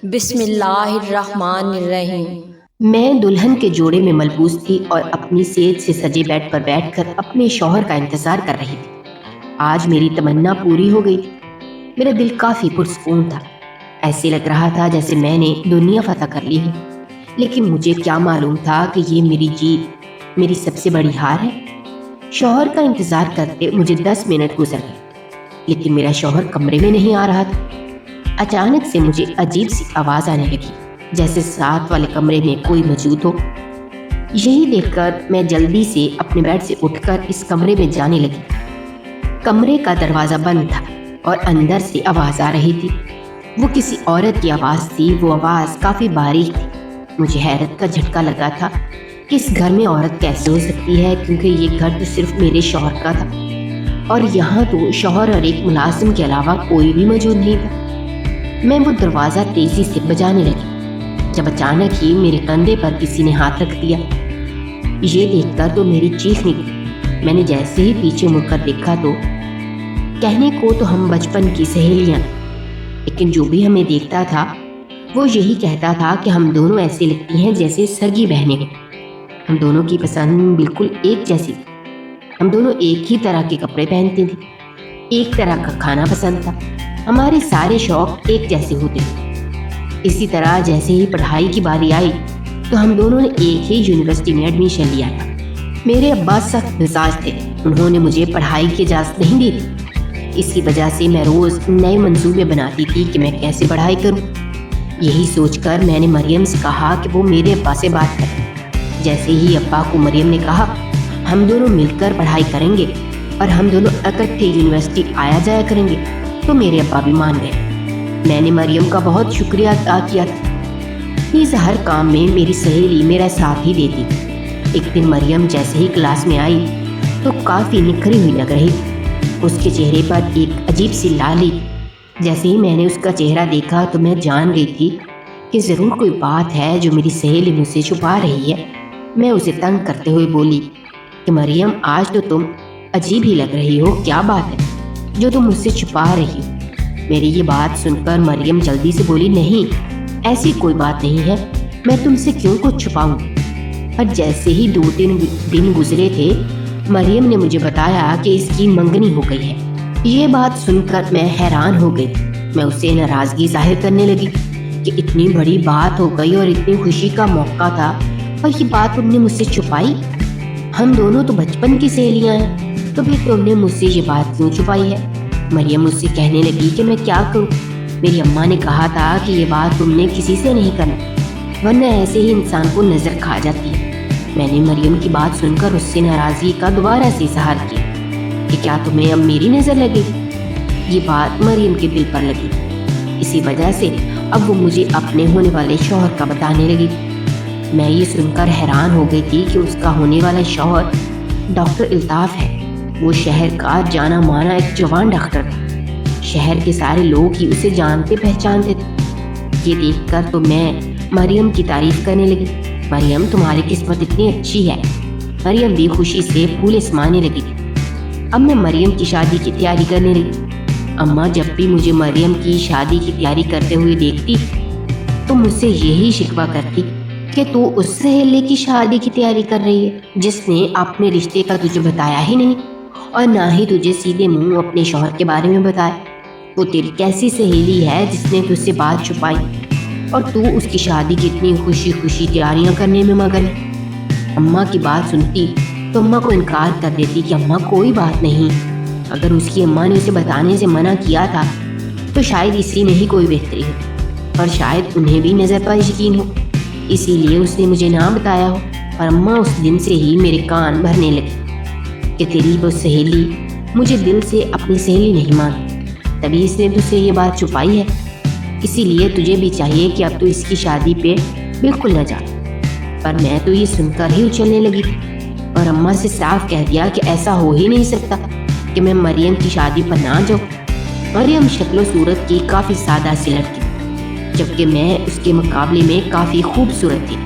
بسم اللہ الرحمن الرحیم۔ میں دلہن کے جوڑے میں ملبوس تھی اور اپنی سیج سے سجے بیڈ پر بیٹھ کر اپنے شوہر کا انتظار کر رہی تھی۔ آج میری تمنا پوری ہو گئی تھی۔ میرا دل کافی پرسکون تھا۔ ایسے لگ رہا تھا جیسے میں نے دنیا فتح کر لی ہے، لیکن مجھے کیا معلوم تھا کہ یہ میری جیت، میری سب سے بڑی ہار ہے۔ شوہر کا انتظار کرتے مجھے 10 منٹ گزر گئے، لیکن میرا شوہر کمرے میں نہیں آ رہا تھا۔ اچانک سے مجھے عجیب سی آواز آنے لگی، جیسے ساتھ والے کمرے میں کوئی موجود ہو۔ یہی دیکھ کر میں جلدی سے اپنے بیڈ سے اٹھ کر اس کمرے میں جانے لگی۔ کمرے کا دروازہ بند تھا اور اندر سے آواز آ رہی تھی۔ وہ کسی عورت کی آواز تھی۔ وہ آواز کافی باریک تھی۔ مجھے حیرت کا جھٹکا لگا تھا کہ اس گھر میں عورت کیسے ہو سکتی ہے، کیونکہ یہ گھر تو صرف میرے شوہر کا تھا اور یہاں تو شوہر اور ایک ملازم کے علاوہ کوئی بھی موجود نہیں تھا۔ میں وہ دروازہ تیزی سے بجانے لگی، جب اچانک ہی میرے کندھے پر کسی نے ہاتھ رکھ دیا۔ یہ دیکھ کر تو میری چیخ نکلی۔ میں نے جیسے ہی پیچھے مڑ کر دیکھا تو کہنے کو تو ہم بچپن کی سہیلیاں، لیکن جو بھی ہمیں دیکھتا تھا وہ یہی کہتا تھا کہ ہم دونوں ایسے لگتی ہیں جیسے سگی بہنیں ہیں۔ ہم دونوں کی پسند بالکل ایک جیسی تھی۔ ہم دونوں ایک ہی طرح کے کپڑے پہنتے تھے، ایک طرح کا کھانا پسند تھا، ہمارے سارے شوق ایک جیسے ہوتے تھے۔ اسی طرح جیسے ہی پڑھائی کی باری آئی تو ہم دونوں نے ایک ہی یونیورسٹی میں ایڈمیشن لیا تھا۔ میرے ابا سخت مزاج تھے، انہوں نے مجھے پڑھائی کی اجازت نہیں دی تھی۔ اسی وجہ سے میں روز نئے منصوبے بناتی تھی کہ میں کیسے پڑھائی کروں۔ یہی سوچ کر میں نے مریم سے کہا کہ وہ میرے ابا سے بات کریں۔ جیسے ہی ابا کو مریم نے کہا ہم دونوں مل کر پڑھائی کریں گے اور ہم دونوں اکٹھے یونیورسٹی آیا جایا کریں گے، تو میرے ابا بھی مان گئے۔ میں نے مریم کا بہت شکریہ ادا کیا تھا۔ اس ہر کام میں میری سہیلی میرا ساتھ ہی دیتی تھی۔ ایک دن مریم جیسے ہی کلاس میں آئی تو کافی نکھری ہوئی لگ رہی تھی۔ اس کے چہرے پر ایک عجیب سی لالی تھی۔ جیسے ہی میں نے اس کا چہرہ دیکھا تو میں جان گئی تھی کہ ضرور کوئی بات ہے جو میری سہیلی مجھ سے چھپا رہی ہے۔ میں اسے تنگ کرتے ہوئے بولی کہ مریم، آج تو تم عجیب ہی لگ رہی ہو، کیا بات ہے جو تم مجھ سے چھپا رہی ہو؟ میری یہ بات سن کر مریم جلدی سے بولی، نہیں، ایسی کوئی بات نہیں ہے، میں تم سے کیوں کچھ چھپاؤں۔ اور جیسے ہی 2-3 دن گزرے تھے، مریم نے مجھے بتایا کہ اس کی منگنی ہو گئی ہے۔ یہ بات سن کر میں حیران ہو گئی۔ میں اسے ناراضگی ظاہر کرنے لگی کہ اتنی بڑی بات ہو گئی اور اتنی خوشی کا موقع تھا اور یہ بات تم نے مجھ سے چھپائی۔ ہم دونوں تو بچپن کی سہیلیاں ہیں، تو پھر تم نے مجھ سے یہ بات کیوں چھپائی ہے؟ مریم مجھ سے کہنے لگی کہ میں کیا کروں، میری اماں نے کہا تھا کہ یہ بات تم نے کسی سے نہیں کرنا، ورنہ ایسے ہی انسان کو نظر کھا جاتی ہے۔ میں نے مریم کی بات سن کر اس سے ناراضگی کا دوبارہ سے اظہار کیا کہ کیا تمہیں اب میری نظر لگے گی؟ یہ بات مریم کے دل پر لگی، اسی وجہ سے اب وہ مجھے اپنے ہونے والے شوہر کا بتانے لگی۔ میں یہ سن کر حیران ہو گئی تھی کہ اس کا ہونے والا شوہر ڈاکٹر الطاف ہے۔ وہ شہر کا جانا مانا ایک جوان ڈاکٹر تھا۔ شہر کے سارے لوگ ہی اسے جانتے پہچانتے تھے۔ یہ دیکھ کر تو میں مریم کی تعریف کرنے لگی، مریم تمہاری قسمت اتنی اچھی ہے۔ مریم بھی خوشی سے پھولے سمانے لگی تھی۔ اب میں مریم کی شادی کی تیاری کرنے لگی۔ اماں جب بھی مجھے مریم کی شادی کی تیاری کرتے ہوئے دیکھتی تو مجھ سے یہی شکوہ کرتی کہ تو اس سہیلی کی شادی کی تیاری کر رہی ہے جس نے اپنے رشتے کا تجھے بتایا ہی نہیں اور نہ ہی تجھے سیدھے منہ اپنے شوہر کے بارے میں بتایا۔ وہ تیری کیسی سہیلی ہے جس نے تجھ سے بات چھپائی اور تو اس کی شادی کی اتنی خوشی خوشی تیاریاں کرنے میں مگن ہے؟ اماں کی بات سنتی تو اماں کو انکار کر دیتی کہ اماں کوئی بات نہیں۔ اگر اس کی اماں نے اسے بتانے سے منع کیا تھا تو شاید اسی میں ہی کوئی بہتری ہو، اور شاید انہیں بھی نظر پر یقین ہو، اسی لیے اس نے مجھے نہ بتایا ہو۔ اور اماں اس دن سے ہی میرے کان بھرنے لگی کہ تیری وہ سہیلی مجھے دل سے اپنی سہیلی نہیں مانتی، تبھی اس نے تجھ سے یہ بات چھپائی ہے۔ اسی لیے تجھے بھی چاہیے کہ اب تو اس کی شادی پہ بالکل نہ جا۔ پر میں تو یہ سن کر ہی اچھلنے لگی اور اماں سے صاف کہہ دیا کہ ایسا ہو ہی نہیں سکتا کہ میں مریم کی شادی پر نہ جاؤں۔ مریم شکل و صورت کی کافی سادہ سی لڑکی، جبکہ میں اس کے مقابلے میں کافی خوبصورت تھی۔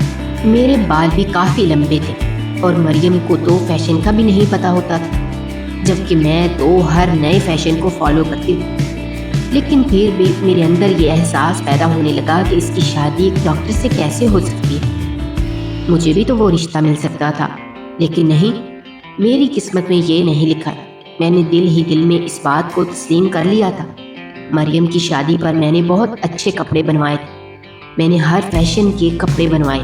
میرے بال بھی کافی لمبے تھے اور مریم کو تو فیشن کا بھی نہیں پتہ ہوتا تھا، جبکہ میں تو ہر نئے فیشن کو فالو کرتی تھی۔ لیکن پھر بھی میرے اندر یہ احساس پیدا ہونے لگا کہ اس کی شادی ایک ڈاکٹر سے کیسے ہو سکتی ہے۔ مجھے بھی تو وہ رشتہ مل سکتا تھا، لیکن نہیں، میری قسمت میں یہ نہیں لکھا۔ میں نے دل ہی دل میں اس بات کو تسلیم کر لیا تھا۔ مریم کی شادی پر میں نے بہت اچھے کپڑے بنوائے تھے۔ میں نے ہر فیشن کے کپڑے بنوائے،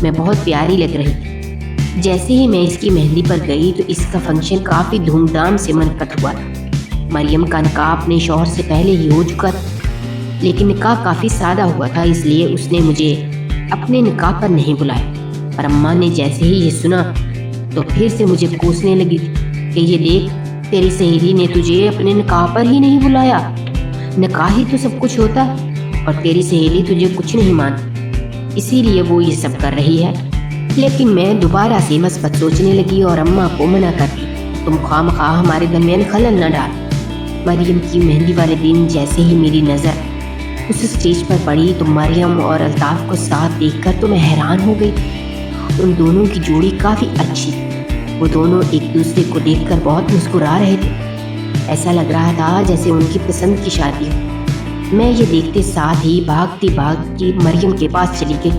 میں بہت پیاری لگ رہی تھی۔ جیسے ہی میں اس کی مہندی پر گئی تو اس کا فنکشن کافی دھوم دھام سے منعقد ہوا تھا۔ مریم کا نکاح اپنے شوہر سے پہلے ہی ہو چکا تھا، لیکن نکاح کافی سادہ ہوا تھا، اس لیے اس نے مجھے اپنے نکاح پر نہیں بلایا۔ پر اماں نے جیسے ہی یہ سنا تو پھر سے مجھے کوسنے لگی کہ یہ دیکھ، تیری سہیلی نے تجھے اپنے نکاح پر ہی نہیں بلایا۔ نکاح ہی تو سب کچھ ہوتا ہے اور تیری سہیلی تجھے کچھ نہیں مانتی، اسی لیے وہ یہ سب کر رہی ہے۔ لیکن میں دوبارہ سے مثبت سوچنے لگی اور اماں کو منع کر دی، تم خواہ ہمارے درمیان خلل نہ ڈال۔ مریم کی مہندی والے دن جیسے ہی میری نظر اس اسٹیج پر پڑی تو مریم اور الطاف کو ساتھ دیکھ کر تو میں حیران ہو گئی۔ ان دونوں کی جوڑی کافی اچھی، وہ دونوں ایک دوسرے کو دیکھ کر بہت مسکرا رہے تھے۔ ایسا لگ رہا تھا جیسے ان کی پسند کی شادی ہو۔ میں یہ دیکھتے ساتھ ہی بھاگتی مریم کے پاس چلی گئی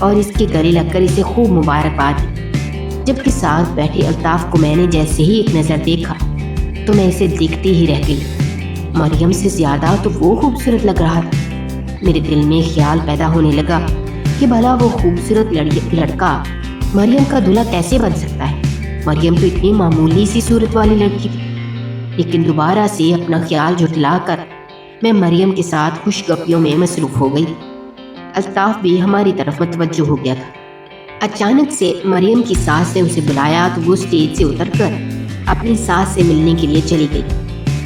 اور اس کے گلے لگ کر اسے خوب مبارکباد دی، جبکہ ساتھ بیٹھے الطاف کو میں نے جیسے ہی ایک نظر دیکھا تو میں اسے دیکھتی ہی رہ گئی۔ مریم سے زیادہ تو وہ خوبصورت لگ رہا تھا۔ میرے دل میں خیال پیدا ہونے لگا کہ بھلا وہ خوبصورت لڑکا مریم کا دلہا کیسے بن سکتا ہے؟ مریم تو اتنی معمولی سی صورت والی لڑکی تھی۔ لیکن دوبارہ سے اپنا خیال جھٹلا کر میں مریم کے ساتھ خوش گپیوں میں مصروف ہو گئی۔ الطاف بھی ہماری طرف متوجہ ہو گیا تھا۔ اچانک سے مریم کی ساس نے اسے بلایا تو وہ اسٹیج سے اتر کر اپنی ساس سے ملنے کے لیے چلی گئی۔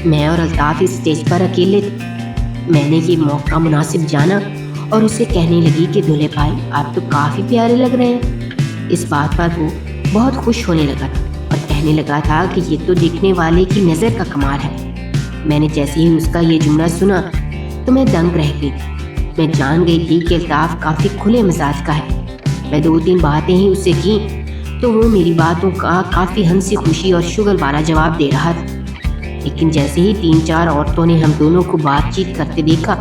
میں اور الطاف اسٹیج پر اکیلے تھے۔ میں نے یہ موقع مناسب جانا اور اسے کہنے لگی کہ دولہے بھائی، آپ تو کافی پیارے لگ رہے ہیں۔ اس بات پر وہ بہت خوش ہونے لگا تھا اور کہنے لگا تھا کہ یہ تو دیکھنے والے کی نظر کا کمال ہے۔ میں نے جیسے ہی اس کا یہ جملہ سنا تو میں دنگ رہ گئی تھی۔ میں جان گئی تھی کہ الطاف کافی کھلے مزاج کا ہے۔ میں 2-3 باتیں ہی اس سے کی تو وہ میری باتوں کا کافی ہنسی خوشی اور شغل والا جواب دے رہا تھا۔ لیکن جیسے ہی 3-4 عورتوں نے ہم دونوں کو بات چیت کرتے دیکھا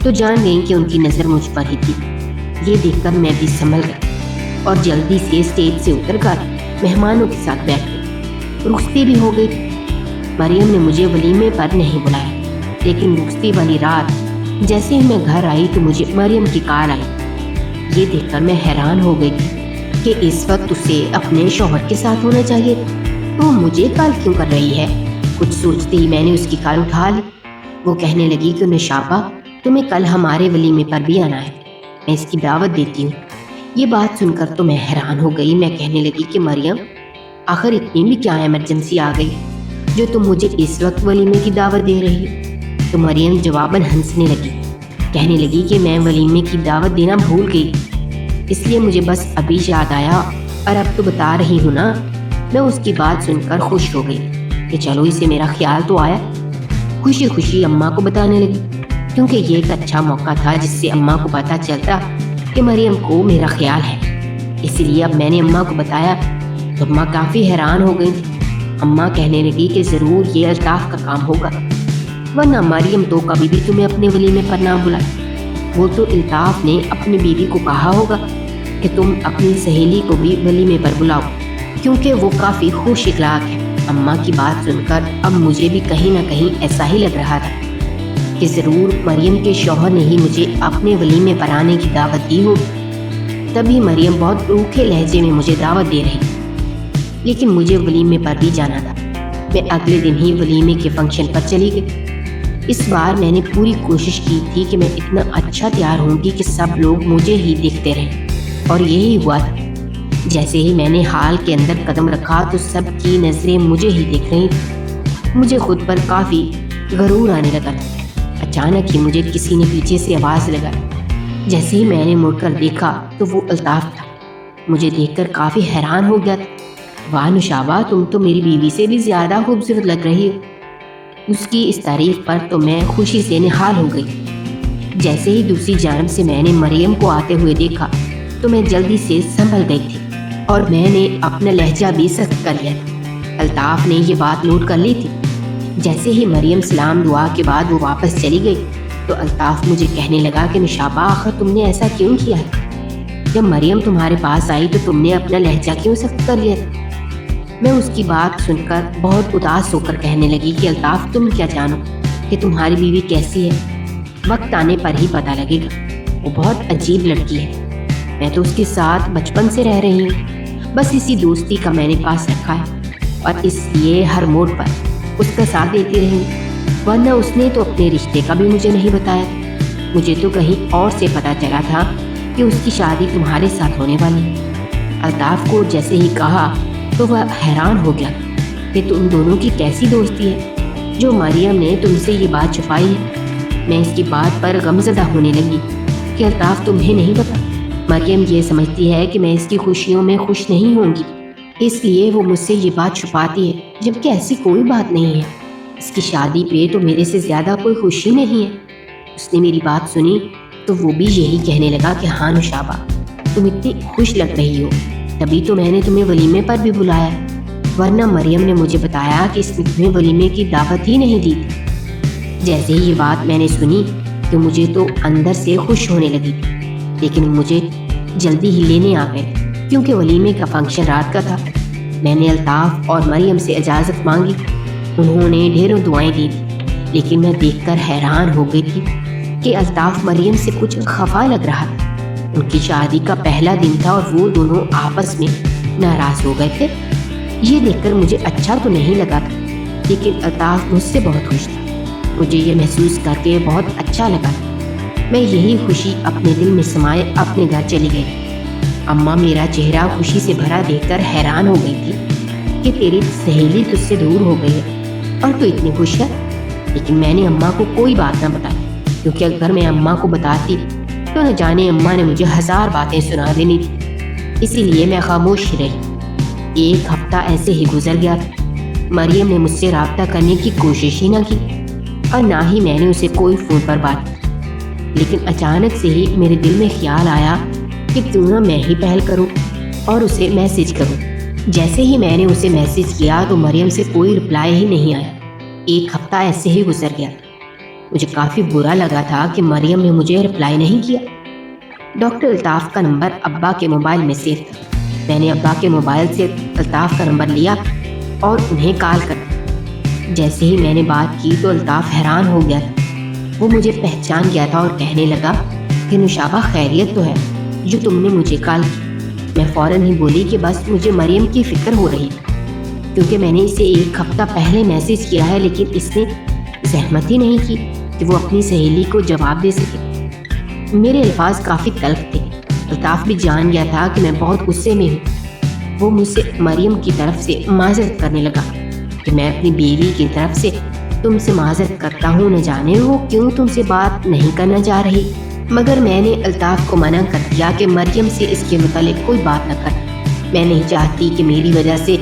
تو جان گئیں کہ ان کی نظر مجھ پر ہی تھی۔ یہ دیکھ کر میں بھی سنبھل گئی اور جلدی سے اسٹیج سے اتر کر مہمانوں کے ساتھ بیٹھ گئی۔ رخصتی بھی ہو گئی تھی۔ مریم نے مجھے ولیمے پر نہیں بلایا، لیکن رخصتی والی رات جیسے ہی میں گھر آئی تو مجھے مریم کی کال آئی۔ یہ دیکھ کر میں حیران ہو گئی کہ اس وقت اسے اپنے شوہر کے ساتھ ہونا چاہیے تو وہ مجھے کال کیوں کر رہی ہے۔ کچھ سوچتے ہی میں نے اس کی کال اٹھا لی۔ وہ کہنے لگی کہ نشابہ، تمہیں کل ہمارے ولیمے پر بھی آنا ہے، میں اس کی دعوت دیتی ہوں۔ یہ بات سن کر تو میں حیران ہو گئی۔ میں کہنے لگی کہ مریم، آخر اتنی بھی کیا ایمرجنسی آ گئی جو تم مجھے اس وقت ولیمے کی دعوت دے رہی ہو؟ تو مریم جواباً ہنسنے لگی، کہنے لگی کہ میں ولیمے کی دعوت دینا بھول گئی، اس لیے مجھے بس ابھی یاد آیا اور اب تو بتا رہی ہوں نا۔ میں اس کی بات سن کر خوش ہو گئی کہ چلو اسے میرا خیال تو آیا۔ خوشی خوشی اماں کو بتانے لگی، کیونکہ یہ ایک اچھا موقع تھا جس سے اماں کو پتہ چلتا کہ مریم کو میرا خیال ہے۔ اسی لیے اب میں نے اماں کو بتایا تو اماں کافی حیران ہو گئی تھی۔ اماں کہنے لگی کہ ضرور یہ الطاف کا کام ہوگا، ورنہ مریم تو کبھی بھی تمہیں اپنے ولیمے پر نہ بلائے۔ وہ تو الطاف نے اپنی بیوی کو کہا ہوگا کہ تم اپنی سہیلی کو بھی ولیمے پر بلاؤ، کیونکہ وہ کافی خوش اخلاق ہے۔ اماں کی بات سن کر اب مجھے بھی کہیں نہ کہیں ایسا ہی لگ رہا تھا کہ ضرور مریم کے شوہر نے ہی مجھے اپنے ولیمے پر آنے کی دعوت دی ہو۔ تبھی مریم بہت روکھے لہجے میں مجھے دعوت دے رہی، لیکن مجھے ولیمے پر بھی جانا تھا۔ میں اگلے دن ہی ولیمے کے فنکشن پر چلی گئی۔ اس بار میں نے پوری کوشش کی تھی کہ میں اتنا اچھا تیار ہوں گی کہ سب لوگ مجھے ہی دیکھتے رہیں، اور یہی ہوا تھا۔ جیسے ہی میں نے ہال کے اندر قدم رکھا تو سب کی نظریں مجھے ہی دیکھ رہی تھیں۔ مجھے خود پر کافی غرور آنے لگا تھا۔ اچانک ہی مجھے کسی نے پیچھے سے آواز لگائی۔ جیسے ہی میں نے مڑ کر دیکھا تو وہ الطاف تھا۔ مجھے دیکھ کر کافی حیران ہو گیا تھا۔ واہ نشابہ، تم تو میری بیوی سے بھی زیادہ خوبصورت لگ رہی ہو۔ اس کی اس تعریف پر تو میں خوشی سے نہال ہو گئی۔ جیسے ہی دوسری جانب سے میں نے مریم کو آتے ہوئے دیکھا تو میں جلدی سے سنبھل گئی تھی اور میں نے اپنا لہجہ بھی سخت کر لیا تھا۔ الطاف نے یہ بات نوٹ کر لی تھی۔ جیسے ہی مریم سلام دعا کے بعد وہ واپس چلی گئی تو الطاف مجھے کہنے لگا کہ نشابہ آخر تم نے ایسا کیوں کیا ہے؟ جب مریم تمہارے پاس آئی تو تم نے اپنا لہجہ کیوں سخت کر لیا تھا؟ میں اس کی بات سن کر بہت اداس ہو کر کہنے لگی کہ الطاف تم کیا جانو کہ تمہاری بیوی کیسی ہے، وقت آنے پر ہی پتہ لگے گا۔ وہ بہت عجیب لڑکی ہے، میں تو اس کے ساتھ بچپن سے رہ رہی ہوں، بس اسی دوستی کا میں نے پاس رکھا ہے اور اس لیے ہر موڑ پر اس کا ساتھ دیتی رہی ہوں، ورنہ اس نے تو اپنے رشتے کا بھی مجھے نہیں بتایا۔ مجھے تو کہیں اور سے پتہ چلا تھا کہ اس کی شادی تمہارے ساتھ ہونے والی ہے۔ الطاف کو جیسے ہی کہا تو وہ حیران ہو گیا کہ تم دونوں کی کیسی دوستی ہے جو مریم نے تم سے یہ بات چھپائی ہے۔ میں اس کی بات پر غمزدہ ہونے لگی کہ الطاف تمہیں نہیں پتا، مریم یہ سمجھتی ہے کہ میں اس کی خوشیوں میں خوش نہیں ہوں گی، اس لیے وہ مجھ سے یہ بات چھپاتی ہے، جبکہ ایسی کوئی بات نہیں ہے۔ اس کی شادی پہ تو میرے سے زیادہ کوئی خوشی نہیں ہے۔ اس نے میری بات سنی تو وہ بھی یہی کہنے لگا کہ ہاں نشابہ، تم اتنی خوش لگ رہی ہو، تبھی تو میں نے تمہیں ولیمے پر بھی بلایا، ورنہ مریم نے مجھے بتایا کہ اس نے تمہیں ولیمے کی دعوت ہی نہیں دی تھی۔ جیسے ہی یہ بات میں نے سنی تو مجھے تو اندر سے خوش ہونے لگی تھی، لیکن مجھے جلدی ہی لینے آ گئے کیونکہ ولیمے کا فنکشن رات کا تھا۔ میں نے الطاف اور مریم سے اجازت مانگی، انہوں نے ڈھیروں دعائیں دی تھی، لیکن میں دیکھ کر حیران ہو گئی تھی کہ الطاف مریم سے کچھ خفا لگ رہا تھا۔ ان کی شادی کا پہلا دن تھا اور وہ دونوں آپس میں ناراض ہو گئے تھے۔ یہ دیکھ کر مجھے اچھا تو نہیں لگا تھا، لیکن الطاف مجھ سے بہت خوش تھا۔ مجھے یہ محسوس کر کے بہت اچھا لگا۔ میں یہی خوشی اپنے دل میں سمائے اپنے گھر چلی گئی۔ اماں میرا چہرہ خوشی سے بھرا دیکھ کر حیران ہو گئی تھی کہ تیری سہیلی تجھ سے دور ہو گئی ہے اور تو اتنی خوش ہے، لیکن میں نے اماں کو کوئی بات نہ بتائی، کیونکہ اگر میں اماں کو بتاتی تو نہ جانے اماں نے مجھے 1000 باتیں سنا دینی تھی، اسی لیے میں خاموش رہی۔ ایک ہفتہ ایسے ہی گزر گیا تھا۔ مریم نے مجھ سے رابطہ کرنے کی کوشش ہی نہ کی اور نہ ہی میں نے اسے کوئی فون پر بات کی، لیکن اچانک سے ہی میرے دل میں خیال آیا کہ کیوں نہ میں ہی پہل کروں اور اسے میسج کروں۔ جیسے ہی میں نے اسے میسج کیا تو مریم سے کوئی رپلائی ہی نہیں آیا۔ ایک ہفتہ ایسے ہی گزر گیا۔ مجھے کافی برا لگا تھا کہ مریم نے مجھے رپلائی نہیں کیا۔ ڈاکٹر الطاف کا نمبر ابا کے موبائل میں سیو تھا۔ میں نے ابا کے موبائل سے الطاف کا نمبر لیا اور انہیں کال کر دی۔ جیسے ہی میں نے بات کی تو الطاف حیران ہو گیا تھا۔ وہ مجھے پہچان گیا تھا اور کہنے لگا کہ نشابہ خیریت تو ہے جو تم نے مجھے کال کی؟ میں فوراً ہی بولی کہ بس مجھے مریم کی فکر ہو رہی ہے، کیونکہ میں نے اسے ایک ہفتہ پہلے میسج کیا ہے، لیکن اس نے زحمت ہی نہیں کی کہ وہ اپنی سہیلی کو جواب دے سکے۔ میرے الفاظ کافی تلخ تھے۔ الطاف بھی جان گیا تھا کہ میں بہت غصے میں ہوں۔ وہ مجھ سے مریم کی طرف سے معذرت کرنے لگا کہ میں اپنی بیوی کی طرف سے تم سے معذرت کرتا ہوں، نہ جانے وہ کیوں تم سے بات نہیں کرنا چاہ رہی، مگر میں نے الطاف کو منع کر دیا کہ مریم سے اس کے متعلق کوئی بات نہ کر۔ میں نہیں چاہتی کہ میری وجہ سے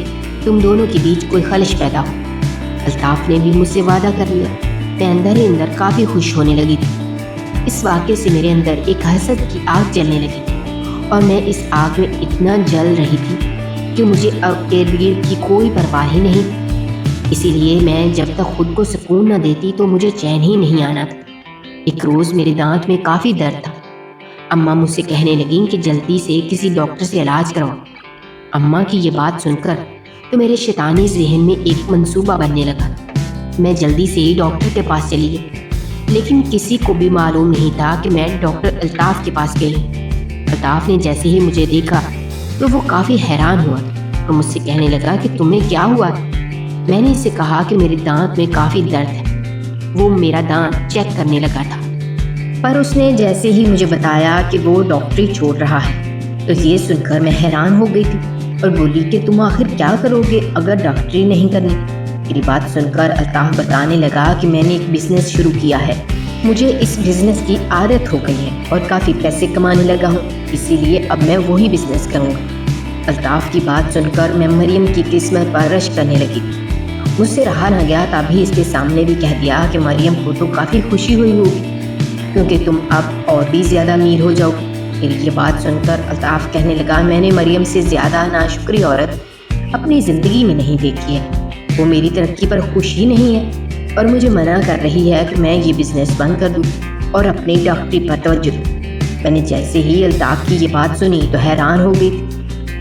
تم دونوں کے بیچ کوئی خلش پیدا ہو۔ الطاف نے بھی مجھ سے وعدہ کر لیا۔ میں اندر ہی اندر کافی خوش ہونے لگی تھی۔ اس واقعے سے میرے اندر ایک حسد کی آگ جلنے لگی اور میں اس آگ میں اتنا جل رہی تھی کہ مجھے اب ارد گرد کی کوئی پرواہ ہی نہیں۔ اسی لیے میں جب تک خود کو سکون نہ دیتی تو مجھے چین ہی نہیں آنا تھا۔ ایک روز میرے دانت میں کافی درد تھا۔ اماں مجھ سے کہنے لگیں کہ جلدی سے کسی ڈاکٹر سے علاج کرواؤ۔ اماں کی یہ بات سن کر تو میرے شیطانی ذہن میں ایک منصوبہ بننے لگا۔ میں جلدی سے ہی ڈاکٹر کے پاس چلی گئی، لیکن کسی کو بھی معلوم نہیں تھا کہ میں ڈاکٹر الطاف کے پاس گئی۔ الطاف نے جیسے ہی مجھے دیکھا تو وہ کافی حیران ہوا اور مجھ سے کہنے لگا کہ تمہیں کیا ہوا؟ میں نے اسے کہا کہ میرے دانت میں کافی درد ہے۔ وہ میرا دانت چیک کرنے لگا تھا، پر اس نے جیسے ہی مجھے بتایا کہ وہ ڈاکٹری چھوڑ رہا ہے تو یہ سن کر میں حیران ہو گئی تھی اور بولی کہ تم آخر کیا کرو گے اگر ڈاکٹری نہیں کرنی؟ میری بات سن کر الطاف بتانے لگا کہ میں نے ایک بزنس شروع کیا ہے، مجھے اس بزنس کی عادت ہو گئی ہے اور کافی پیسے کمانے لگا ہوں، اسی لیے اب میں وہی بزنس کروں گا۔ الطاف کی بات سن کر میں مریم کی قسمت پر رشک کرنے لگی۔ مجھ سے رہا نہ گیا، تبھی اس کے سامنے بھی کہہ دیا کہ مریم کو تو کافی خوشی ہوئی ہوگی کیونکہ تم اب اور بھی زیادہ امیر ہو جاؤ۔ میری یہ بات سن کر الطاف کہنے لگا میں نے مریم سے زیادہ ناشکری عورت اپنی زندگی میں نہیں دیکھی ہے۔ وہ میری ترقی پر خوش ہی نہیں ہے اور مجھے منع کر رہی ہے کہ میں یہ بزنس بند کر دوں اور اپنی ڈاکٹری پر توجہ دوں۔ میں نے جیسے ہی الطاف کی یہ بات سنی تو حیران ہو گئی،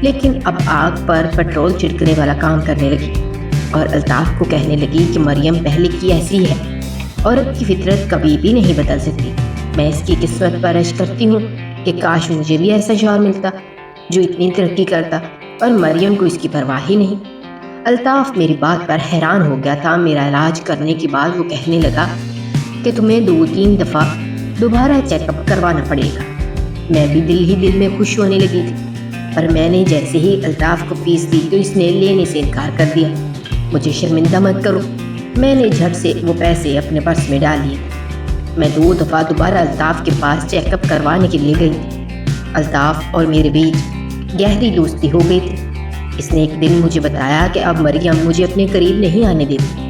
لیکن اب آگ پر پیٹرول چھڑکنے والا کام کرنے لگی اور الطاف کو کہنے لگی کہ مریم پہلے کی ایسی ہے، عورت کی فطرت کبھی بھی نہیں بدل سکتی۔ میں اس کی قسمت پر عشق کرتی ہوں کہ کاش مجھے بھی ایسا شوہر ملتا جو اتنی ترقی کرتا، اور مریم کو اس کی پرواہ ہی نہیں۔ الطاف میری بات پر حیران ہو گیا تھا۔ میرا علاج کرنے کے بعد وہ کہنے لگا کہ تمہیں 2-3 دفعہ دوبارہ چیک اپ کروانا پڑے گا۔ میں بھی دل ہی دل میں خوش ہونے لگی تھی، پر میں نے جیسے ہی الطاف کو فیس دی تو اس نے لینے سے انکار کر دیا۔ مجھے شرمندہ مت کرو، میں نے جھٹ سے وہ پیسے اپنے پرس میں ڈال لیے۔ میں 2 دفعہ دوبارہ الطاف کے پاس چیک اپ کروانے کے لیے گئی تھی۔ الطاف اور میرے بیچ گہری دوستی ہو گئی تھی۔ اس نے ایک دن مجھے بتایا کہ اب مریم مجھے اپنے قریب نہیں آنے دیتی،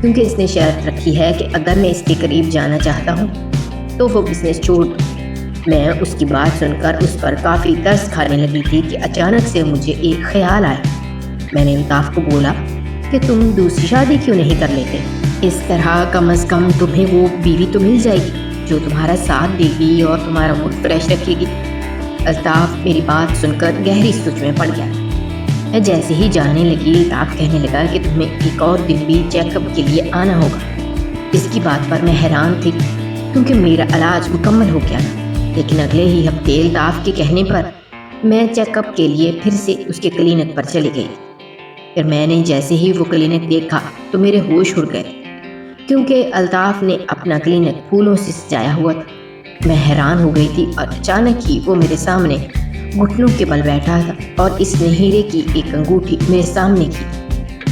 کیونکہ اس نے شرط رکھی ہے کہ اگر میں اس کے قریب جانا چاہتا ہوں تو وہ بزنس چھوڑ دوں۔ میں اس کی بات سن کر اس پر کافی ترس کھانے لگی تھی کہ اچانک سے مجھے ایک خیال آیا۔ میں نے الطاف کو بولا کہ تم دوسری شادی کیوں نہیں کر لیتے؟ اس طرح کم از کم تمہیں وہ بیوی تو مل جائے گی جو تمہارا ساتھ دے گی اور تمہارا موڈ فریش رکھے گی۔ الطاف میری بات سن کر گہری سوچ میں پڑ گیا۔ میں جیسے ہی جانے لگی، الطاف کہنے لگا کہ تمہیں ایک اور دن بھی چیک اپ کے لیے آنا ہوگا۔ اس کی بات پر میں حیران تھی کیونکہ میرا علاج مکمل ہو گیا تھا، لیکن اگلے ہی ہفتے الطاف کے کہنے پر میں چیک اپ کے لیے پھر سے اس کے کلینک پر چلی گئی۔ پھر میں نے جیسے ہی وہ کلینک دیکھا تو میرے ہوش اڑ گئے، کیونکہ الطاف نے اپنا کلینک پھولوں سے سجایا ہوا تھا۔ میں حیران ہو گئی تھی اور اچانک ہی وہ میرے سامنے گھٹنوں کے بل بیٹھا تھا اور اس نے ہیرے کی ایک انگوٹھی میرے سامنے کی۔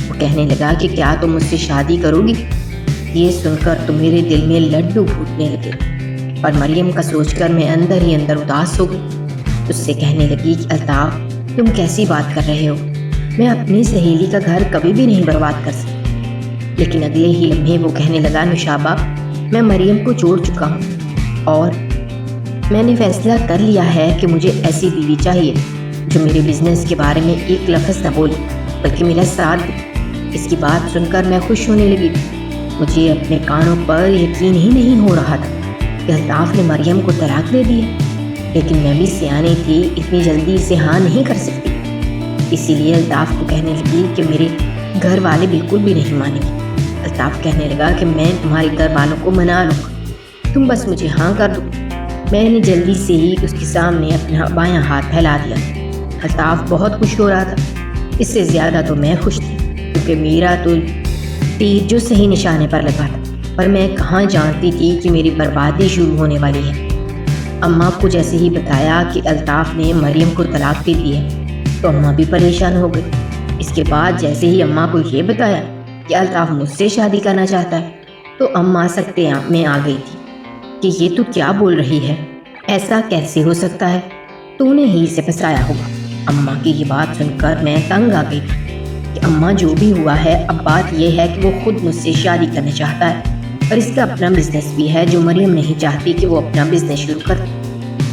وہ کہنے لگا کہ کیا تم مجھ سے شادی کرو گی؟ یہ سن کر تو میرے دل میں لڈو پھوٹنے لگے، اور مریم کا سوچ کر میں اندر ہی اندر اداس ہو گئی۔ اس سے کہنے لگی کہ الطاف تم کیسی بات کر رہے ہو؟ میں اپنی سہیلی کا گھر کبھی بھی نہیں برباد کر سکتی۔ لیکن اگلے ہی لمحے وہ کہنے لگا نوشابہ میں مریم کو چھوڑ چکا ہوں اور میں نے فیصلہ کر لیا ہے کہ مجھے ایسی بیوی چاہیے جو میرے بزنس کے بارے میں ایک لفظ نہ بولے بلکہ میرا ساتھ دے۔ اس کی بات سن کر میں خوش ہونے لگی۔ مجھے اپنے کانوں پر یقین ہی نہیں ہو رہا تھا کہ الطاف نے مریم کو طلاق دے دی ہے، لیکن میں بھی سیانی تھی، اتنی جلدی اسے ہاں نہیں کر سکتی۔ اسی لیے الطاف کو کہنے لگی کہ میرے گھر والے بالکل بھی نہیں مانیں گے۔ الطاف کہنے لگا کہ میں تمہارے گھر والوں کو منا لوں گا، تم بس مجھے ہاں کر دو۔ میں نے جلدی سے ہی اس کے سامنے اپنا بایاں ہاتھ پھیلا دیا۔ الطاف بہت خوش ہو رہا تھا، اس سے زیادہ تو میں خوش تھی، کیونکہ میرا تو تیر جو صحیح نشانے پر لگا تھا، پر میں کہاں جانتی تھی کہ میری بربادی شروع ہونے والی ہے۔ اماں کو جیسے ہی بتایا کہ الطاف نے مریم کو طلاق دے دی ہے تو اماں بھی پریشان ہو گئی۔ اس کے بعد جیسے ہی اماں کو یہ بتایا کہ الطاف مجھ سے شادی کرنا چاہتا ہے تو اماں سکتے میں آ گئی تھی کہ یہ تو کیا بول رہی ہے، ایسا کیسے ہو سکتا ہے، تو نے ہی اسے پھنسایا ہوگا۔ اماں کی یہ بات سن کر میں تنگ آ گئی کہ اماں جو بھی ہوا ہے اب بات یہ ہے کہ وہ خود مجھ سے شادی کرنا چاہتا ہے اور اس کا اپنا بزنس بھی ہے جو مریم نہیں چاہتی کہ وہ اپنا بزنس شروع کر۔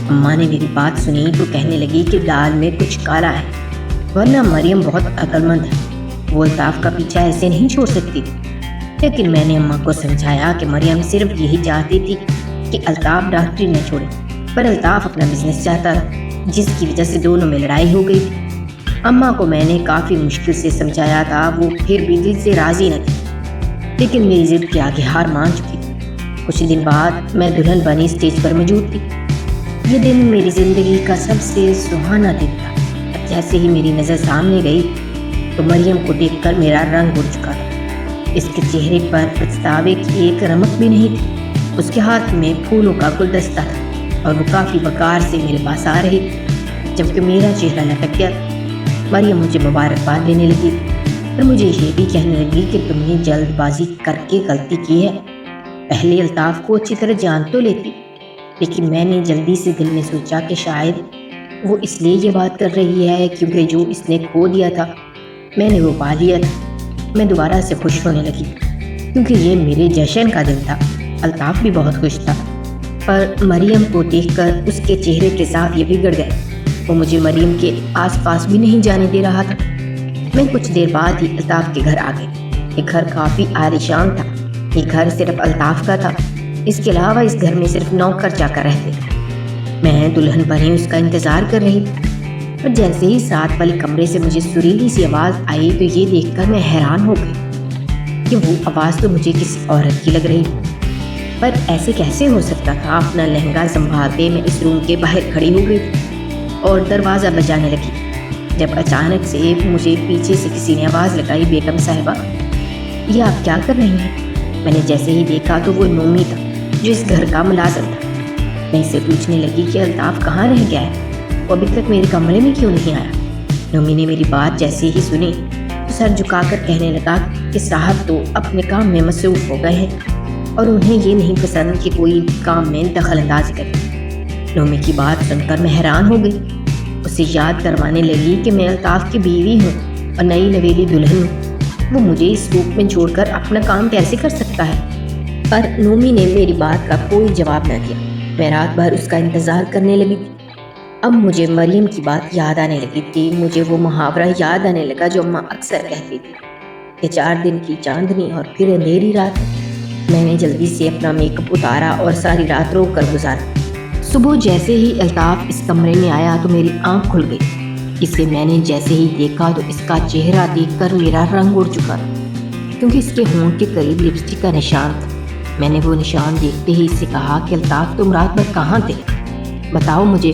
اماں نے میری بات سنی تو کہنے لگی کہ دال میں کچھ کالا ہے، ورنہ مریم بہت عقل مند ہے، وہ الطاف کا پیچھا ایسے نہیں چھوڑ سکتی تھی۔ لیکن میں نے اماں کو سمجھایا کہ مریم صرف یہی چاہتی تھی کہ الطاف ڈاکٹری نہ چھوڑے، پر الطاف اپنا بزنس چاہتا تھا، جس کی وجہ سے دونوں میں لڑائی ہو گئی تھی۔ اماں کو میں نے کافی مشکل سے سمجھایا تھا، وہ پھر بھی دل سے راضی نہ تھی، لیکن میری ضد کے آگے ہار مان چکی تھی۔ کچھ دن بعد میں دلہن بنی اسٹیج پر موجود تھی۔ یہ دن میری زندگی کا سب سے سہانا دن تھا۔ جیسے ہی میری نظر سامنے گئی تو مریم کو دیکھ کر میرا رنگ اڑ چکا تھا۔ اس کے چہرے پر پچھتاوے کی ایک رمق بھی نہیں تھی۔ اس کے ہاتھ میں پھولوں کا گلدستہ تھا اور وہ کافی وقار سے میرے پاس آ رہی تھی، جبکہ میرا چہرہ لٹک گیا تھا۔ مریم مجھے مبارکباد دینے لگی اور مجھے یہ بھی کہنے لگی کہ تم نے جلد بازی کر کے غلطی کی ہے، پہلے الطاف کو اچھی طرح جان تو لیتی۔ لیکن میں نے جلدی سے دل میں سوچا کہ شاید وہ اس لیے یہ بات کر رہی ہے کیونکہ جو اس نے کھو دیا تھا میں نے وہ پا لیا تھا۔ میں دوبارہ سے خوش ہونے لگی کیونکہ یہ میرے جشن کا دن تھا۔ الطاف بھی بہت خوش تھا، پر مریم کو دیکھ کر اس کے چہرے کے زاویے بگڑ گئے۔ وہ مجھے مریم کے آس پاس بھی نہیں جانے دے رہا تھا۔ میں کچھ دیر بعد ہی الطاف کے گھر آ گئی۔ یہ گھر کافی عالیشان تھا۔ یہ گھر صرف الطاف کا تھا، اس کے علاوہ اس گھر میں صرف نوکر چا کر رہتے تھے۔ میں دلہن بنی اس کا انتظار کر رہی تھی، اور جیسے ہی ساتھ والے کمرے سے مجھے سریلی سی آواز آئی تو یہ دیکھ کر میں حیران ہو گئی کہ وہ آواز تو مجھے کسی عورت کی لگ رہی تھی، پر ایسے کیسے ہو سکتا تھا؟ اپنا لہنگا سنبھالتے میں اس روم کے باہر کھڑی ہو گئی تھی اور دروازہ بجانے لگی، جب اچانک سے مجھے پیچھے سے کسی نے آواز لگائی، بیگم صاحبہ یہ آپ کیا کر رہی ہیں؟ میں نے جیسے ہی دیکھا تو وہ نومی تھا جو اس گھر کا ملازم تھا۔ میں اسے پوچھنے لگی کہ الطاف کہاں رہ گیا ہے، وہ ابھی تک میرے کمرے میں کیوں نہیں آیا؟ نومی نے میری بات جیسے ہی سنی تو سر جھکا کر کہنے لگا کہ صاحب تو اپنے کام میں مصروف ہو گئے ہیں اور انہیں یہ نہیں پسند کہ کوئی کام میں دخل اندازی کرے۔ نومی کی بات سن کر میں حیران ہو گئی، اسے یاد کروانے لگی کہ میں الطاف کی بیوی ہوں اور نئی نویلی دلہن ہوں، وہ مجھے اس روپ میں چھوڑ کر اپنا کام کیسے کر سکتا ہے؟ پر نومی نے میری بات کا کوئی جواب نہ دیا۔ میں رات بھر اس کا انتظار کرنے لگی تھی۔ اب مجھے مریم کی بات یاد آنے لگی تھی، مجھے وہ محاورہ یاد آنے لگا جو اماں اکثر کہتی تھی کہ 4 دن کی چاندنی اور پھر اندھیری رات۔ میں نے جلدی سے اپنا میک اپ اتارا اور ساری رات رو کر گزارا۔ صبح جیسے ہی الطاف اس کمرے میں آیا تو میری آنکھ کھل گئی۔ اسے میں نے جیسے ہی دیکھا تو اس کا چہرہ دیکھ کر میرا رنگ اڑ چکا تھا، کیونکہ اس کے ہونٹ کے قریب لپسٹک کا نشان تھا۔ میں نے وہ نشان دیکھتے ہی اسے کہا کہ الطاف تم رات بھر کہاں تھے؟ بتاؤ مجھے،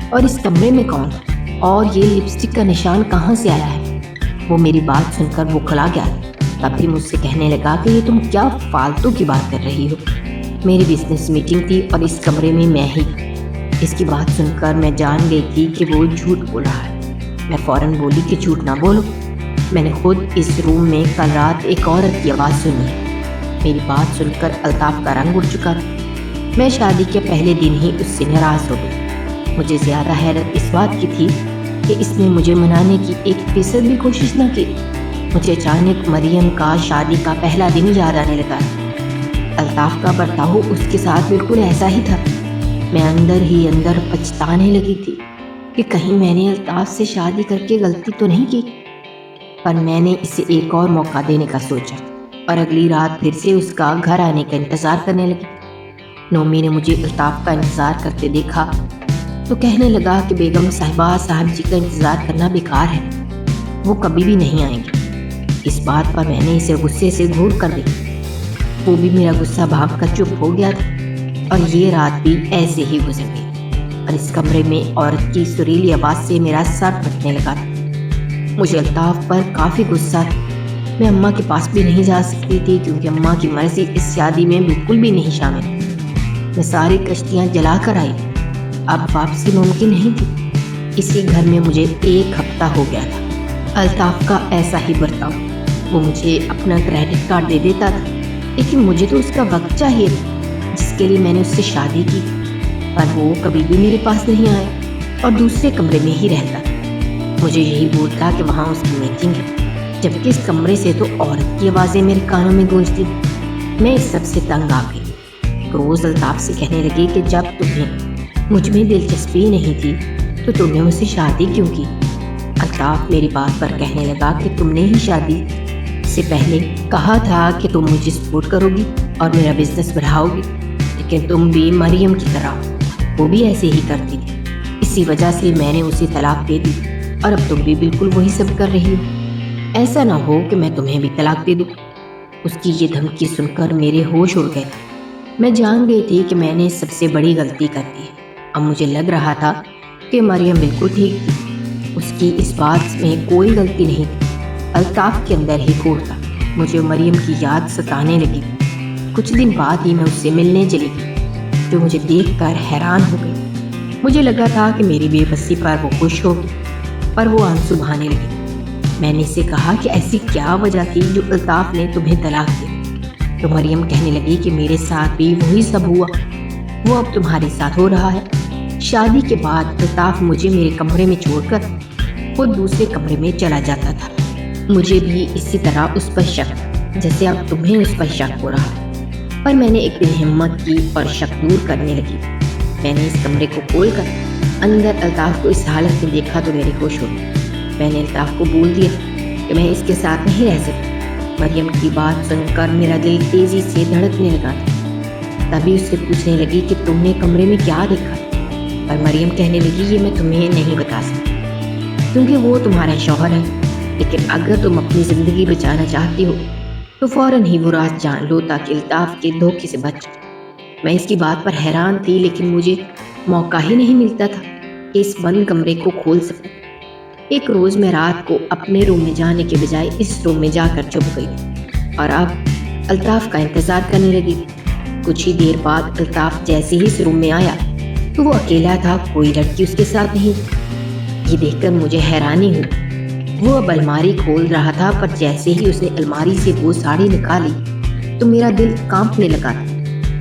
اور اس کمرے میں کون تھا؟ اور یہ لپسٹک کا نشان کہاں سے آیا ہے؟ وہ میری بات سن کر بوکھلا گیا، تب بھی مجھ سے کہنے لگا کہ یہ تم کیا فالتو کی بات کر رہی ہو؟ میری بزنس میٹنگ تھی اور اس کمرے میں میں ہی۔ اس کی بات سن کر میں جان گئی تھی کہ وہ جھوٹ بول رہا ہے۔ میں فوراً بولی کہ جھوٹ نہ بولو، میں نے خود اس روم میں کل رات ایک عورت کی آواز سنی ہے۔ میری بات سن کر الطاف کا رنگ اڑ چکا تھا۔ میں شادی کے پہلے دن ہی اس سے ناراض ہو گئی۔ مجھے زیادہ حیرت اس بات کی تھی کہ اس نے مجھے منانے کی 1% بھی کوشش نہ کی۔ مجھے اچانک مریم کا شادی کا پہلا دن یاد آنے لگا۔ الطاف کا برتاؤ اس کے ساتھ بالکل ایسا ہی تھا۔ میں اندر ہی اندر پچھتانے لگی تھی کہ کہیں میں نے الطاف سے شادی کر کے غلطی تو نہیں کی، پر میں نے اسے ایک اور موقع دینے کا سوچا اور اگلی رات پھر سے اس کا گھر آنے کا انتظار کرنے لگی۔ نومی نے مجھے الطاف کا انتظار کرتے دیکھا تو کہنے لگا کہ بیگم صاحبہ صاحب جی کا انتظار کرنا بیکار ہے، وہ کبھی بھی نہیں آئیں گے۔ اس بات پر میں نے اسے غصے سے گھور کر دی۔ وہ بھی میرا غصہ بھاگ کر چپ ہو گیا تھا اور یہ رات بھی ایسے ہی گزر گئی اور اس کمرے میں عورت کی سریلی آواز سے میرا سر پھٹنے لگا تھا۔ مجھے الطاف پر کافی غصہ تھا۔ میں اماں کے پاس بھی نہیں جا سکتی تھی کیونکہ اماں کی مرضی اس شادی میں بالکل بھی نہیں شامل تھی۔ میں ساری کشتیاں جلا کر آئی، اب واپسی ممکن نہیں تھی۔ اسی گھر میں مجھے 1 ہفتہ ہو گیا تھا۔ الطاف کا ایسا ہی برتاؤ، وہ مجھے اپنا کریڈٹ کارڈ دے دیتا تھا، لیکن مجھے تو اس کا وقت چاہیے تھا جس کے لیے میں نے اس سے شادی کی، پر وہ کبھی بھی میرے پاس نہیں آیا اور دوسرے کمرے میں ہی رہتا تھا۔ مجھے یہی بولتا کہ وہاں اس کی میٹنگ ہے، جبکہ اس کمرے سے تو عورت کی آوازیں میرے کانوں میں گونجتی۔ میں اس سب سے تنگ آ گئی۔ روز الطاف سے کہنے لگی کہ جب تمہیں مجھ میں دلچسپی نہیں تھی تو تم نے مجھ سے شادی کیوں کی؟ الطاف میری بات پر کہنے لگا کہ تم نے ہی شادی سے پہلے کہا تھا کہ تم مجھے سپورٹ کرو گی اور میرا بزنس بڑھاؤ گی، لیکن تم بھی مریم کی طرح ہو، وہ بھی ایسے ہی کرتی تھی، اسی وجہ سے میں نے اسے طلاق دے دی اور اب تم بھی بالکل وہی سب کر رہی ہو۔ ایسا نہ ہو کہ میں تمہیں بھی طلاق دے دوں۔ اس کی یہ دھمکی سن کر میرے ہوش اڑ گئے۔ میں جان گئی تھی کہ میں نے سب سے بڑی غلطی کر دی ہے۔ اب مجھے لگ رہا تھا کہ مریم بالکل ٹھیک تھی، اس کی اس بات میں کوئی غلطی نہیں تھی۔ الطاف کے اندر ہی کھوٹ تھا۔ مجھے مریم کی یاد ستانے لگی۔ کچھ دن بعد ہی میں اس سے ملنے چلی گئی، جو مجھے دیکھ کر حیران ہو گئی۔ مجھے لگا تھا کہ میری بے بسی پر وہ خوش ہوگی، پر وہ آنسو بہانے لگی۔ میں نے اسے کہا کہ ایسی کیا وجہ تھی جو الطاف نے تمہیں طلاق دی؟ تو مریم کہنے لگی کہ میرے ساتھ بھی وہی سب ہوا، وہ اب تمہارے ساتھ ہو رہا ہے۔ شادی کے بعد الطاف مجھے میرے کمرے میں چھوڑ کر خود دوسرے کمرے میں چلا جاتا تھا۔ مجھے بھی اسی طرح اس پر شک تھا جیسے اب تمہیں اس پر شک ہو رہا ہے، پر میں نے ایک دن ہمت کی اور شک دور کرنے لگی۔ میں نے اس کمرے کو کھول کر اندر الطاف کو اس حالت میں دیکھا تو میرے ہوش ہو گئی۔ میں نے الطاف کو بول دیا کہ میں اس کے ساتھ نہیں رہ سکتی، مریم کی بات سن کر میرا دل تیزی سے دھڑکنے لگا تھا۔ تبھی اس سے پوچھنے لگی کہ تم نے کمرے میں کیا دیکھا؟ اور مریم کہنے لگی یہ میں تمہیں نہیں بتا سکتی کیونکہ وہ تمہارا شوہر ہے، لیکن اگر تم اپنی زندگی بچانا چاہتی ہو تو فوراً ہی وہ راز جان لو تاکہ الطاف کے دھوکے سے بچ۔ میں اس کی بات پر حیران تھی، لیکن مجھے موقع ہی نہیں ملتا تھا کہ اس بند کمرے کو کھول سکوں۔ ایک روز میں رات کو اپنے روم میں جانے کے بجائے اس روم میں جا کر چھپ گئی اور اب الطاف کا انتظار کرنے لگی۔ کچھ ہی دیر بعد الطاف جیسے ہی اس روم میں آیا تو وہ اکیلا تھا، کوئی لڑکی اس کے ساتھ نہیں۔ یہ دیکھ کر مجھے حیرانی ہوئی۔ وہ اب الماری کھول رہا تھا، پر جیسے ہی اس نے الماری سے وہ ساڑی نکالی تو میرا دل کانپنے لگا۔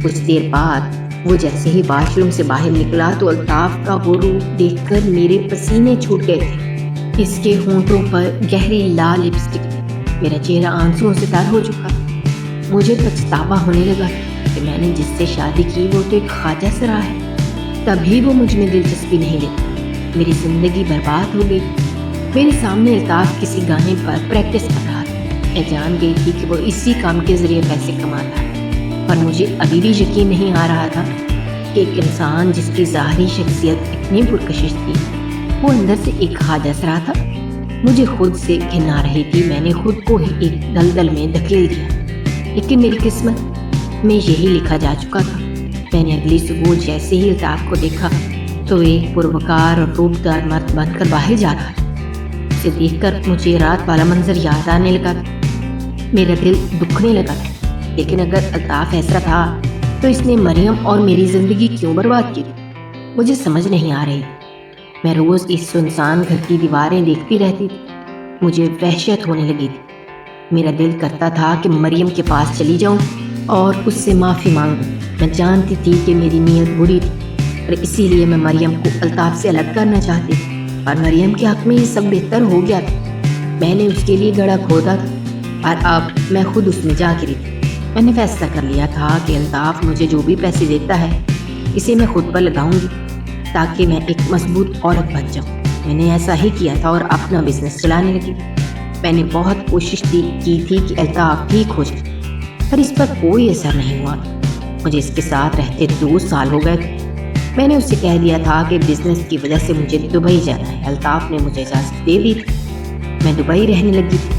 کچھ دیر بعد وہ جیسے ہی واش روم سے باہر نکلا تو الطاف کا وہ روپ دیکھ کر میرے پسینے چھوٹ گئے تھے۔ اس کے ہونٹوں پر گہری لال لپسٹک، میرا چہرہ آنسوؤں سے تر ہو چکا۔ مجھے پچھتاوا ہونے لگا کہ میں نے جس سے شادی کی وہ تو ایک خواجہ سرا ہے۔ تبھی وہ مجھ میں دلچسپی نہیں لیتا۔ میری زندگی برباد ہو گئی۔ میرے سامنے الطاف کسی گانے پر پریکٹس کر رہا تھا۔ میں جان گئی تھی کہ وہ اسی کام کے ذریعے پیسے کماتا ہے، پر مجھے ابھی بھی یقین نہیں آ رہا تھا کہ ایک انسان جس کی ظاہری شخصیت اتنی پرکشش تھی وہ اندر سے ایک خواجہ سرا تھا۔ مجھے خود سے گھن آ رہی تھی۔ میں نے خود کو ہی ایک دلدل میں دھکیل دیا، لیکن میری قسمت میں یہی لکھا جا چکا تھا۔ میں نے اگلی صبح جیسے ہی الطاف کو دیکھا تو ایک پروکار اور روپدار مرد بن کر باہر جا رہا تھا۔ اسے دیکھ کر مجھے رات والا منظر یاد آنے لگا تھا۔ میرا دل دکھنے لگا تھا، لیکن اگر الطاف ایسا تھا تو اس نے مریم اور میری زندگی کیوں برباد کی؟ مجھے سمجھ نہیں آ رہی۔ میں روز اس سنسان گھر کی دیواریں دیکھتی رہتی تھی۔ مجھے وحشت ہونے لگی تھی۔ میرا دل کرتا تھا کہ مریم کے پاس چلی جاؤں اور اس سے معافی مانگوں۔ میں جانتی تھی کہ میری نیت بری تھی اور اسی لیے میں مریم کو الطاف سے الگ کرنا چاہتی تھی، اور مریم کے حق میں یہ سب بہتر ہو گیا تھا۔ میں نے اس کے لیے گڑھا کھودا تھا اور اب میں خود اس میں جا گری تھی۔ میں نے فیصلہ کر لیا تھا کہ الطاف مجھے جو بھی پیسے دیتا ہے اسے میں خود پر لگاؤں گی تاکہ میں ایک مضبوط عورت بن جاؤں۔ میں نے ایسا ہی کیا تھا اور اپنا بزنس چلانے لگی۔ میں نے بہت کوشش کی تھی کہ الطاف ٹھیک ہو جائے، پر اس پر کوئی اثر نہیں ہوا۔ مجھے اس کے ساتھ رہتے 2 سال ہو گئے تھے۔ میں نے اس سے کہہ دیا تھا کہ بزنس کی وجہ سے مجھے دبئی جانا ہے۔ الطاف نے مجھے اجازت دے دی تھی۔ میں دبئی رہنے لگی تھی۔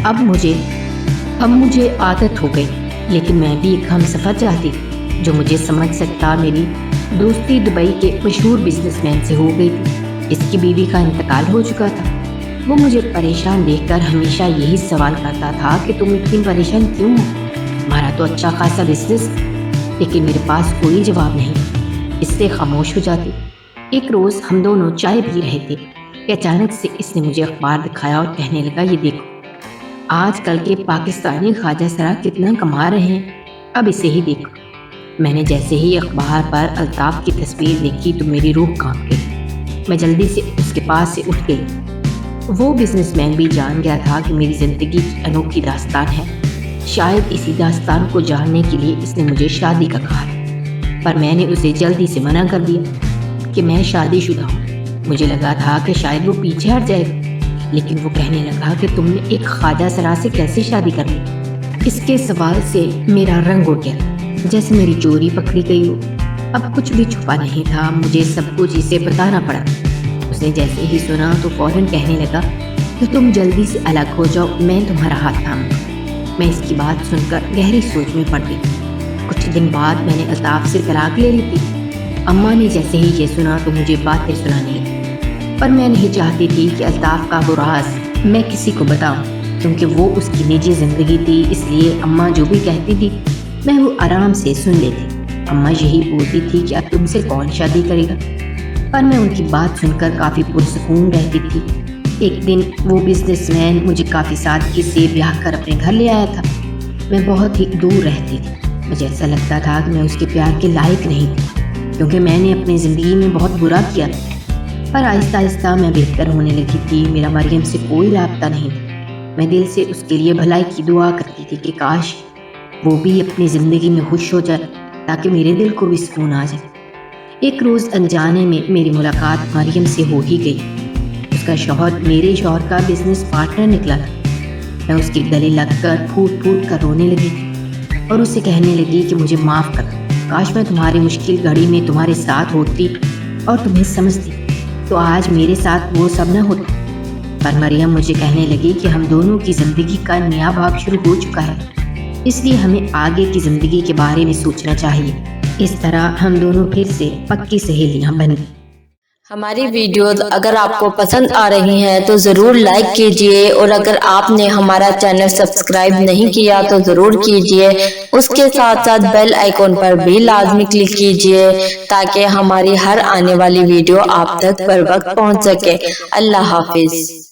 اب مجھے عادت ہو گئی، لیکن میں بھی ایک ہم سفر چاہتی تھی جو مجھے سمجھ سکتا۔ میری دوستی دبئی کے مشہور بزنس مین سے ہو گئی تھی۔ اس کی بیوی کا انتقال ہو چکا تھا۔ وہ مجھے پریشان دیکھ کر ہمیشہ یہی سوال کرتا تھا کہ تم اتنی پریشان کیوں ہو؟ تمہارا تو اچھا خاصا بزنس، لیکن میرے پاس کوئی جواب نہیں۔ اس سے خاموش ہو جاتی۔ ایک روز ہم دونوں چائے پی رہے تھے کہ اچانک سے اس نے مجھے اخبار دکھایا اور کہنے لگا یہ دیکھو، آج کل کے پاکستانی خواجہ سرا کتنا کما رہے ہیں، اب اسے ہی دیکھو۔ میں نے جیسے ہی اخبار پر الطاف کی تصویر دیکھی تو میری روح کانپ گئی۔ میں جلدی سے اس کے پاس سے اٹھ گئی۔ وہ بزنس مین بھی جان گیا تھا کہ میری زندگی کی انوکھی داستان ہے۔ شاید اسی داستان کو جاننے کے لیے اس نے مجھے شادی کا کہا، پر میں نے اسے جلدی سے منع کر دیا کہ میں شادی شدہ ہوں۔ مجھے لگا تھا کہ شاید وہ پیچھے ہٹ جائے گا، لیکن وہ کہنے لگا کہ تم نے ایک خواجہ سرا سے کیسے شادی کر لی؟ اس کے سوال سے میرا رنگ اڑ گیا، جیسے میری چوری پکڑی گئی ہو۔ اب کچھ بھی چھپا نہیں تھا، مجھے سب کچھ اسے بتانا پڑا۔ اس نے جیسے ہی سنا تو فوراً کہنے لگا کہ تم جلدی سے الگ ہو جاؤ، میں تمہارا ہاتھ تھاموں گا۔ میں اس کی بات سن کر گہری سوچ میں پڑ گئی۔ کچھ دن بعد میں نے الطاف سے طلاق لے لی تھی۔ اماں نے جیسے ہی یہ سنا تو مجھے باتیں سنانے لگی، پر میں نہیں چاہتی تھی کہ الطاف کا وہ راز میں کسی کو بتاؤں، کیونکہ وہ اس کی نجی زندگی تھی۔ اس لیے اماں جو بھی کہتی تھی میں وہ آرام سے سن لیتی۔ اماں یہی بولتی تھی کہ اب تم سے کون شادی کرے گا، پر میں ان کی بات سن کر کافی پرسکون رہتی تھی۔ ایک دن وہ بزنس مین مجھے کافی سادگی سے بیاہ کر اپنے گھر لے آیا تھا۔ میں بہت ہی دور رہتی تھی۔ مجھے ایسا لگتا تھا کہ میں اس کے پیار کے لائق نہیں تھی، کیونکہ میں نے اپنی زندگی میں بہت برا کیا تھا۔ پر آہستہ آہستہ میں بہتر ہونے لگی تھی۔ میرا مریم سے کوئی رابطہ نہیں تھا۔ میں دل سے اس کے لیے بھلائی کی دعا کرتی تھی کہ کاش وہ بھی اپنی زندگی میں خوش ہو جائے تاکہ میرے دل کو بھی سکون آ جائے۔ ایک روز انجانے میں میری ملاقات مریم سے ہو ہی گئی۔ اس کا شوہر میرے شوہر کا بزنس پارٹنر نکلا تھا۔ میں اس کے گلے لگ کر پھوٹ پھوٹ کر رونے لگی اور اسے کہنے لگی کہ مجھے معاف کر، کاش میں تمہاری مشکل گھڑی میں تمہارے ساتھ ہوتی اور تمہیں سمجھتی تو آج میرے ساتھ وہ سب نہ ہوتا۔ پر مریم مجھے کہنے لگی کہ ہم دونوں کی زندگی کا نیا باب شروع ہو چکا ہے، اس لیے ہمیں آگے کی زندگی کے بارے میں سوچنا چاہیے۔ اس طرح ہم دونوں پھر سے پکی سہیلیاں بن گئیں۔ ہماری ویڈیوز اگر آپ کو پسند آ رہی ہیں تو ضرور لائک کیجئے، اور اگر آپ نے ہمارا چینل سبسکرائب نہیں کیا تو ضرور کیجئے۔ اس کے ساتھ ساتھ بیل آئیکن پر بھی لازمی کلک کیجئے تاکہ ہماری ہر آنے والی ویڈیو آپ تک بر وقت پہنچ سکے۔ اللہ حافظ۔